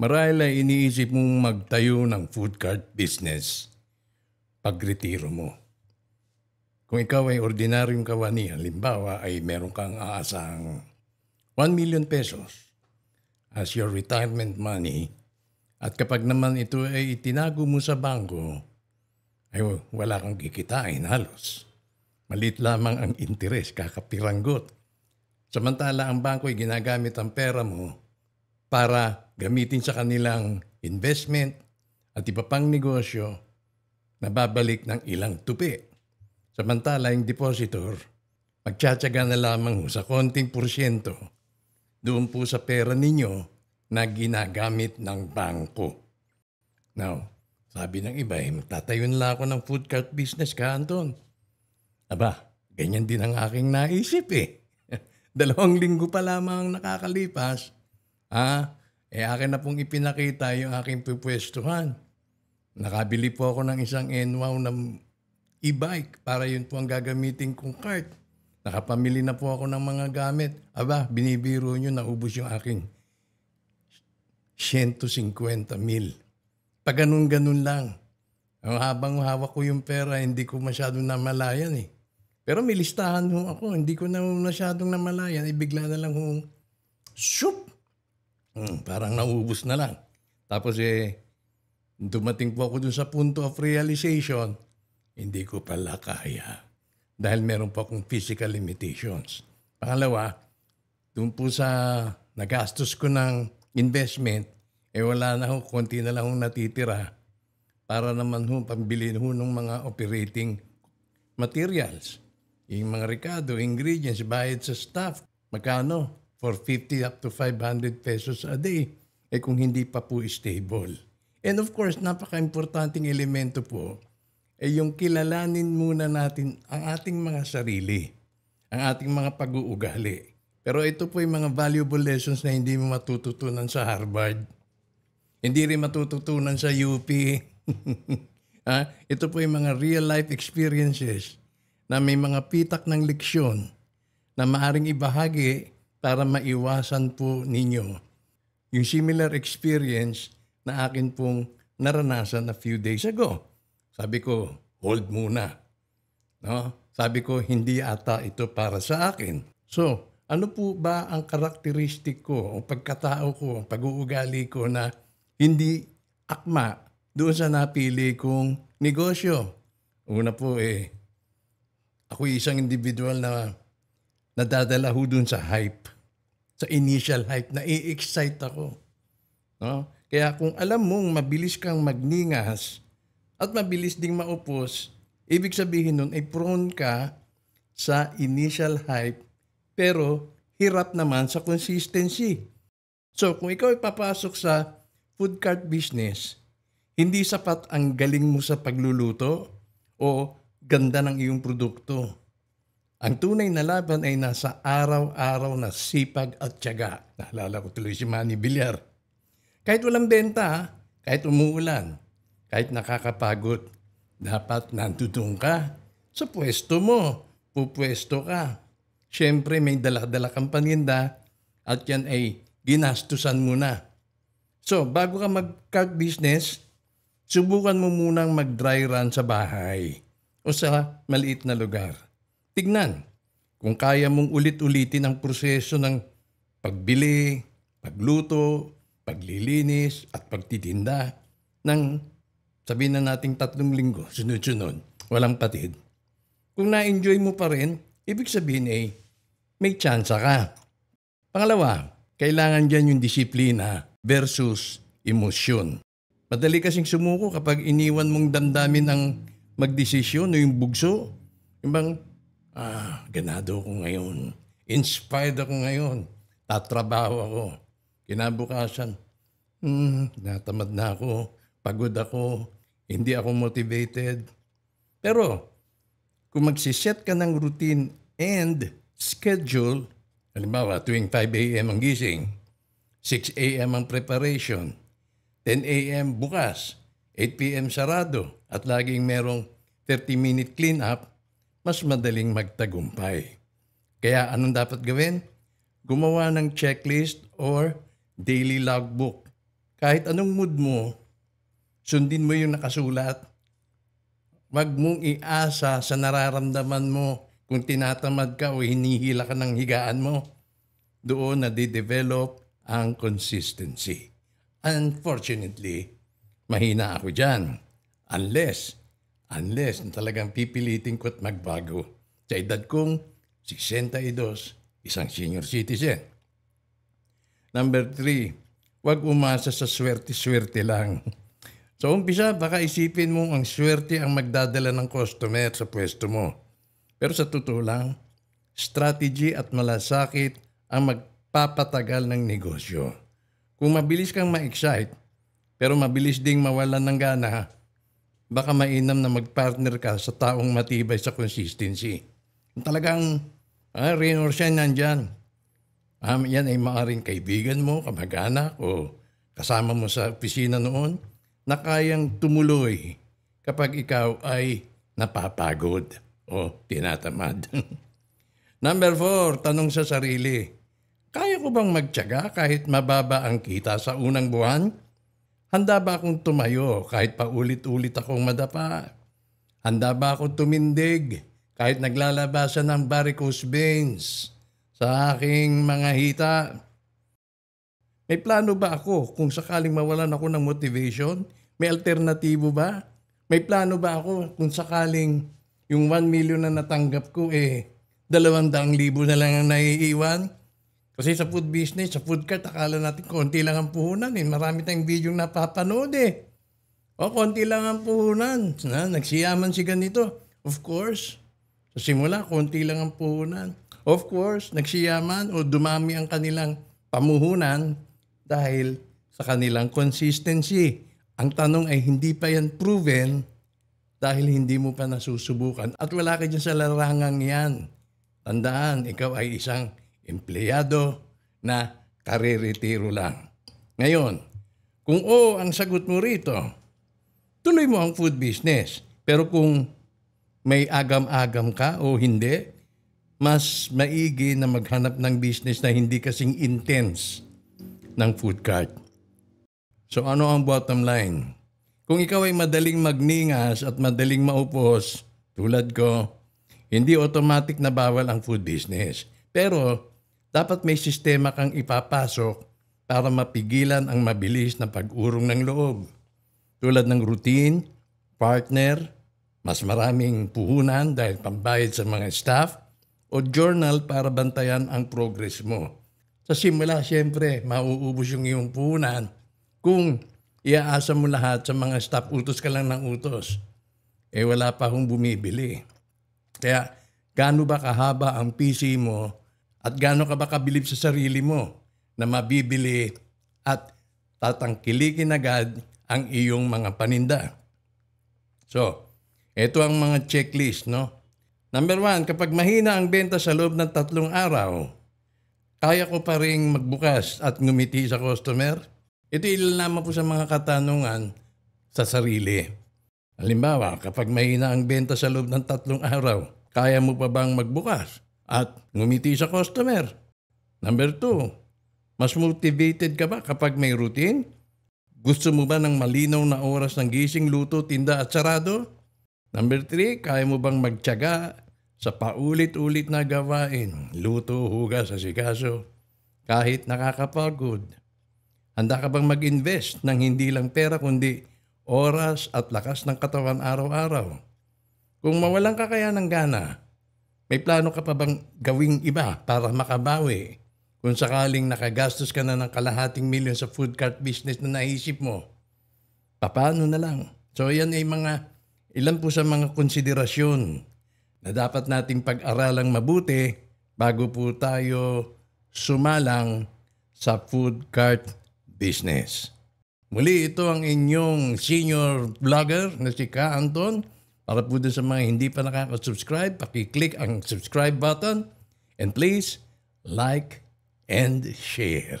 Marahil ay iniisip mong magtayo ng food cart business pag-retiro mo. Kung ikaw ay ordinaryong kawani, halimbawa ay meron kang aasahang 1 million pesos as your retirement money at kapag naman ito ay itinago mo sa bangko, ay wala kang kikitain halos. Maliit lamang ang interes, kakapiranggot. Samantala ang bangko ay ginagamit ang pera mo para gamitin sa kanilang investment at iba pang negosyo na babalik ng ilang tupi. Samantala yung depositor, magtsatsaga na lamang sa konting porsyento doon po sa pera ninyo na ginagamit ng bangko. Now, sabi ng iba, magtatayo na ako ng food cart business ka, Anton. Aba, ganyan din ang aking naisip 2 linggo pa lamang nakakalipas, akin na pong ipinakita yung aking pupwestuhan. Nakabili po ako ng isang NWOW na e-bike para yun po ang gagamitin kong cart. Nakapamili na po ako ng mga gamit. Aba, binibiro nyo, naubos yung aking 150,000. Pag ganun-ganun lang. Habang hawak ko yung pera, hindi ko masyadong namalayan Pero may listahan ako, hindi ko na masyadong namalayan. Bigla na lang shoop! Parang naubos na lang. Tapos dumating po ako dun sa punto of realization, hindi ko pala kaya. Dahil meron po akong physical limitations. Pangalawa, dun po sa nagastos ko ng investment, wala na konti na lang natitira para naman pambili ng mga operating materials. Yung mga rekado, ingredients, bayad sa staff. Magkano? 450 up to 500 pesos a day. Kung hindi pa po stable. And of course, napaka-importanting elemento po yung kilalanin muna natin ang ating mga sarili, ang ating mga pag-uugali. Pero ito po yung mga valuable lessons na hindi mo matututunan sa Harvard. Hindi rin matututunan sa UP. Ito po yung mga real-life experiences na may mga pitak ng leksyon na maaring ibahagi para maiwasan po ninyo yung similar experience na akin pong naranasan a few days ago. Sabi ko, hold muna. No? Sabi ko, hindi ata ito para sa akin. So, ano po ba ang karakteristik ko, o pagkatao ko, ang pag-uugali ko na hindi akma doon sa napili kong negosyo? Una po ako isang individual na nadadala doon sa hype, sa initial hype, na i-excite ako. No? Kaya kung alam mong mabilis kang magningas at mabilis ding maupos, ibig sabihin nun ay prone ka sa initial hype pero hirap naman sa consistency. So kung ikaw ay papasok sa food cart business, hindi sapat ang galing mo sa pagluluto o ganda ng iyong produkto. Ang tunay na laban ay nasa araw-araw na sipag at tiyaga. Naalala ko tuloy si Manny Villar. Kahit walang benta, kahit umuulan, kahit nakakapagod, dapat nandoon ka sa pwesto mo. Pupwesto ka. Siyempre may dala-dala kang paninda at yan ay ginastusan mo na. So bago ka mag-cart business, subukan mo munang mag-dry run sa bahay o sa maliit na lugar. Tignan kung kaya mong ulit-ulitin ang proseso ng pagbili, pagluto, paglilinis at pagtitinda ng sabihin na nating 3 linggo, sunod-sunod, walang patid. Kung na-enjoy mo pa rin, ibig sabihin may tsansa ka. Pangalawa, kailangan dyan yung disiplina versus emosyon. Madali kasing sumuko kapag iniwan mong damdamin ang magdesisyon o yung bugso. Yung bang, ganado ako ngayon. Inspired ako ngayon. Tatrabaho ako. Kinabukasan, natamad na ako. Pagod ako. Hindi ako motivated. Pero, kung magsiset ka ng routine and schedule, halimbawa, tuwing 5 a.m. ang gising, 6 a.m. ang preparation, 10 a.m. bukas, 8 p.m. sarado, at laging merong 30-minute clean-up, mas madaling magtagumpay. Kaya anong dapat gawin? Gumawa ng checklist or daily logbook. kahit anong mood mo, sundin mo yung nakasulat. Huwag mong iasa sa nararamdaman mo kung tinatamad ka o hinihila ka ng higaan mo. Doon nadidevelop ang consistency. Unfortunately, mahina ako dyan. Unless talagang pipilitin ko at magbago. Sa edad kong 62, isang senior citizen. Number 3, huwag umasa sa swerte-swerte lang. So umpisa, baka isipin mo ang swerte ang magdadala ng customer sa pwesto mo. Pero sa totoo lang, strategy at malasakit ang magpapatagal ng negosyo. Kung mabilis kang ma-excite, pero mabilis ding mawalan ng gana, baka mainam na mag-partner ka sa taong matibay sa consistency. Talagang rain or shine nandyan. Yan ay maaaring kaibigan mo, kamag-anak o kasama mo sa opisina noon na kayang tumuloy kapag ikaw ay napapagod o tinatamad. Number 4, tanong sa sarili. Kaya ko bang magtiyaga kahit mababa ang kita sa unang buwan? Handa ba akong tumayo kahit paulit-ulit akong madapa? Handa ba akong tumindig kahit naglalabasan ng varicose veins sa aking mga hita? May plano ba ako kung sakaling mawalan ako ng motivation? May alternatibo ba? May plano ba ako kung sakaling yung 1 million na natanggap ko 200,000 na lang ang naiiwan? Kasi sa food business, sa food cart, akala natin konti lang ang puhunan. Marami tayong video napapanood konti lang ang puhunan. Nagsiyaman si ganito. Of course, sa simula, konti lang ang puhunan. Of course, nagsiyaman o dumami ang kanilang pamuhunan dahil sa kanilang consistency. Ang tanong ay hindi pa yan proven dahil hindi mo pa nasusubukan at wala ka dyan sa larangang yan. Tandaan, ikaw ay isang empleyado na kariretiro lang. Ngayon, kung oo ang sagot mo rito, tuloy mo ang food business. Pero kung may agam-agam ka o hindi, mas maigi na maghanap ng business na hindi kasing intense ng food cart. So ano ang bottom line? Kung ikaw ay madaling magningas at madaling maupos, tulad ko, hindi automatic na bawal ang food business. Pero dapat may sistema kang ipapasok para mapigilan ang mabilis na pag-urong ng loob. Tulad ng routine, partner, mas maraming puhunan dahil pambayad sa mga staff, o journal para bantayan ang progress mo. Sa simula, siyempre, mauubos yung iyong puhunan kung iaasa mo lahat sa mga staff, utos ka lang ng utos. Wala pa akong bumibili. Kaya, gaano ba kahaba ang PC mo at gaano ka ba kabilib sa sarili mo na mabibili at tatangkilikin agad ang iyong mga paninda? So, ito ang mga checklist, no? Number 1, kapag mahina ang benta sa loob ng 3 araw, kaya ko pa ring magbukas at ngumiti sa customer? Ito ilan lamang po sa mga katanungan sa sarili. Halimbawa, kapag mahina ang benta sa loob ng 3 araw, kaya mo pa bang magbukas at ngumiti sa customer? Number 2, mas motivated ka ba kapag may routine? Gusto mo ba ng malinaw na oras ng gising, luto, tinda at sarado? Number 3, kaya mo bang magtiyaga sa paulit-ulit na gawain, luto, hugas, asikaso, kahit nakakapagod? Handa ka bang mag-invest ng hindi lang pera kundi oras at lakas ng katawan araw-araw? Kung mawalan ka kaya ng gana, may plano ka pa bang gawing iba para makabawi kung sakaling nakagastos ka na ng kalahating milyon sa food cart business na naisip mo? Paano na lang? So yan ay ilan po sa mga konsiderasyon na dapat nating pag-aralang mabuti bago po tayo sumalang sa food cart business. Muli, ito ang inyong senior vlogger na si Ka Anton. Para po sa mga hindi pa nakaka-subscribe, paki-click ang subscribe button and please like and share.